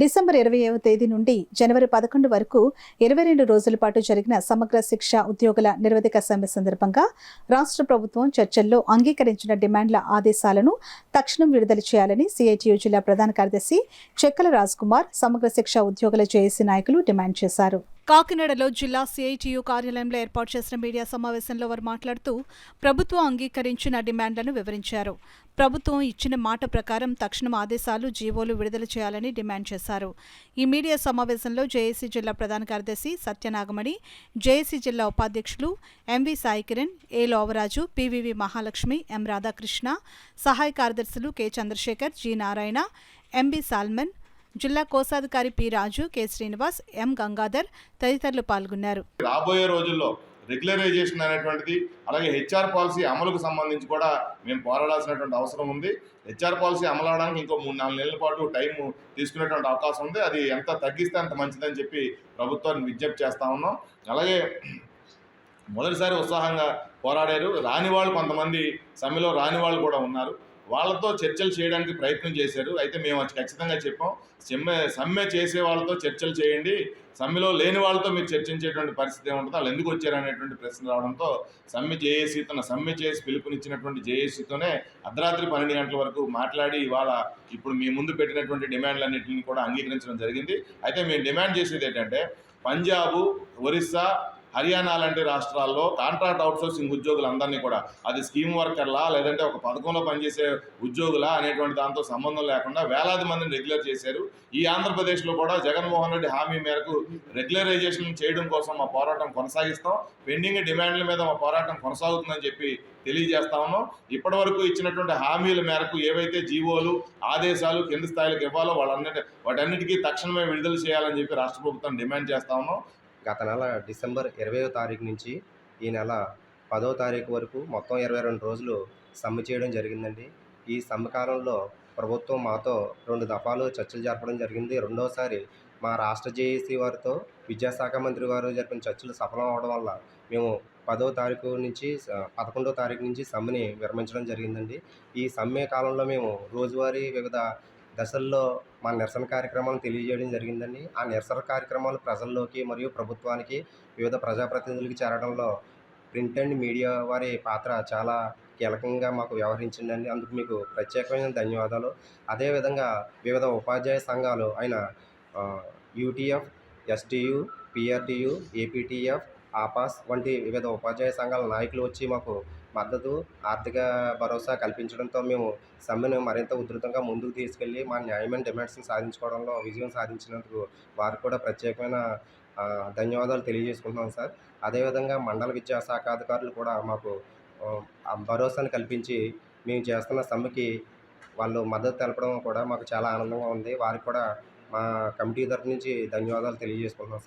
December 20వ తేదీ నుండి జనవరి 11 వరకు 22 రోజుల పాటు జరిగిన సమగ్ర శిక్ష ఉద్యోగుల నిరవధిక సమ్మె సందర్భంగా రాష్ట్ర ప్రభుత్వం చర్చల్లో అంగీకరించిన డిమాండ్ల ఆదేశాలను తక్షణం విడుదల చేయాలని సిఐటియు జిల్లా ప్రధాన కార్యదర్శి చెక్కల రాజ్కుమార్ సమగ్ర శిక్ష ఉద్యోగుల జేఏసీ నాయకులు డిమాండ్ చేశారు. కాకినాడలో జిల్లా సిఐటియు కార్యాలయంలో ఏర్పాటు చేసిన మీడియా సమావేశంలో వారు మాట్లాడుతూ ప్రభుత్వం అంగీకరించిన డిమాండ్లను వివరించారు. ప్రభుత్వం ఇచ్చిన మాట ప్రకారం తక్షణం ఆదేశాలు జీవోలు విడుదల చేయాలని డిమాండ్ చేశారు. ఈ మీడియా సమావేశంలో జేఏసీ జిల్లా ప్రధాన కార్యదర్శి సత్యనాగమణి, జేఏసీ జిల్లా ఉపాధ్యక్షులు MV Saikiran, A Lovaraju, PVV Mahalakshmi, M Radhakrishna, సహాయ కార్యదర్శులు K Chandrashekar, G Narayana, MB Solomon, జిల్లా కోశాధికారి P Raju, K Srinivas, M Gangadhar తదితరులు పాల్గొన్నారు. రాబోయే రోజుల్లో రెగ్యులరైజేషన్ అనేటువంటిది, అలాగే హెచ్ఆర్ పాలసీ అమలుకు సంబంధించి కూడా మేము పోరాడాల్సినటువంటి అవసరం ఉంది. హెచ్ఆర్ పాలసీ అమలు అవడానికి ఇంకో 3-4 నెలల పాటు టైం తీసుకునేటువంటి అవకాశం ఉంది. అది ఎంత తగ్గిస్తే అంత మంచిదని చెప్పి ప్రభుత్వాన్ని విజ్ఞప్తి చేస్తా ఉన్నాం. అలాగే మొదటిసారి ఉత్సాహంగా పోరాడారు. రాని వాళ్ళు కొంతమంది, సమ్మెలో రాని వాళ్ళు కూడా ఉన్నారు. వాళ్ళతో చర్చలు చేయడానికి ప్రయత్నం చేశారు. అయితే మేము ఖచ్చితంగా చెప్పాం, సమ్మె చేసే వాళ్ళతో చర్చలు చేయండి, సమ్మెలో లేని వాళ్ళతో మీరు చర్చించేటువంటి పరిస్థితి ఏముంటుందో, వాళ్ళు ఎందుకు వచ్చారనేటువంటి ప్రశ్న రావడంతో సమ్మె చేసి పిలుపునిచ్చినటువంటి జేఏసీతోనే అర్ధరాత్రి 12 గంటల వరకు మాట్లాడి ఇవాళ ఇప్పుడు మీ ముందు పెట్టినటువంటి డిమాండ్లన్నింటినీ కూడా అంగీకరించడం జరిగింది. అయితే మేము డిమాండ్ చేసేది ఏంటంటే, పంజాబు, ఒరిస్సా, హర్యానా లాంటి రాష్ట్రాల్లో కాంట్రాక్ట్ అవుట్సోర్సింగ్ ఉద్యోగులందరినీ కూడా, అది స్కీమ్ వర్కర్లా లేదంటే ఒక పథకంలో పనిచేసే ఉద్యోగులా అనేటువంటి దాంతో సంబంధం లేకుండా వేలాది మందిని రెగ్యులర్ చేశారు. ఈ ఆంధ్రప్రదేశ్లో కూడా జగన్మోహన్ రెడ్డి హామీ మేరకు రెగ్యులరైజేషన్ చేయడం కోసం మా పోరాటం కొనసాగిస్తాం. పెండింగ్ డిమాండ్ల మీద మా పోరాటం కొనసాగుతుందని చెప్పి తెలియజేస్తా ఉన్నాం. ఇప్పటి వరకు ఇచ్చినటువంటి హామీల మేరకు ఏవైతే జీవోలు, ఆదేశాలు కింది స్థాయిలకు ఇవ్వాలో వాటన్నిటికీ తక్షణమే విడుదల చేయాలని చెప్పి రాష్ట్ర ప్రభుత్వం డిమాండ్ చేస్తా ఉన్నాం. గత నెల డిసెంబర్ 20వ తారీఖు నుంచి ఈ నెల 10వ తారీఖు వరకు మొత్తం 22 రోజులు సమ్మె చేయడం జరిగిందండి. ఈ సమ్మె కాలంలో ప్రభుత్వం మాతో 2 దఫాలు చర్చలు జరపడం జరిగింది. రెండోసారి మా రాష్ట్ర జేఏసీ వారితో విద్యాశాఖ మంత్రి వారు జరిపిన చర్చలు సఫలం అవడం వల్ల మేము 10వ తారీఖు నుంచి 11వ తారీఖు నుంచి సమ్మెని విరమించడం జరిగిందండి. ఈ సమ్మె కాలంలో మేము రోజువారీ వివిధ దశల్లో మా నిరసన కార్యక్రమాలను తెలియజేయడం జరిగిందండి. ఆ నిరసన కార్యక్రమాలు ప్రజల్లోకి మరియు ప్రభుత్వానికి, వివిధ ప్రజాప్రతినిధులకి చేరడంలో ప్రింట్ అండ్ మీడియా వారి పాత్ర చాలా కీలకంగా మాకు వ్యవహరించిందండి. అందుకు మీకు ప్రత్యేకమైన ధన్యవాదాలు. అదేవిధంగా వివిధ ఉపాధ్యాయ సంఘాలు అయిన యూటీఎఫ్, ఎస్టీయు, పిఆర్టీయు, ఏపీటీఎఫ్, ఆపాస్ వంటి వివిధ ఉపాధ్యాయ సంఘాల నాయకులు వచ్చి మాకు మద్దతు, ఆర్థిక భరోసా కల్పించడంతో మేము సమ్మెను మరింత ఉధృతంగా ముందుకు తీసుకెళ్లి మా న్యాయమైన డిమాండ్స్ని సాధించుకోవడంలో విజయం సాధించినందుకు వారికి కూడా ప్రత్యేకమైన ధన్యవాదాలు తెలియజేసుకుంటున్నాం సార్. అదేవిధంగా మండల విద్యాశాఖ అధికారులు కూడా మాకు భరోసాను కల్పించి మేము చేస్తున్న సమ్మెకి వాళ్ళు మద్దతు తెలపడం కూడా మాకు చాలా ఆనందంగా ఉంది. వారికి కూడా మా కమిటీ తరఫు నుంచి ధన్యవాదాలు తెలియజేసుకుంటున్నాం సార్.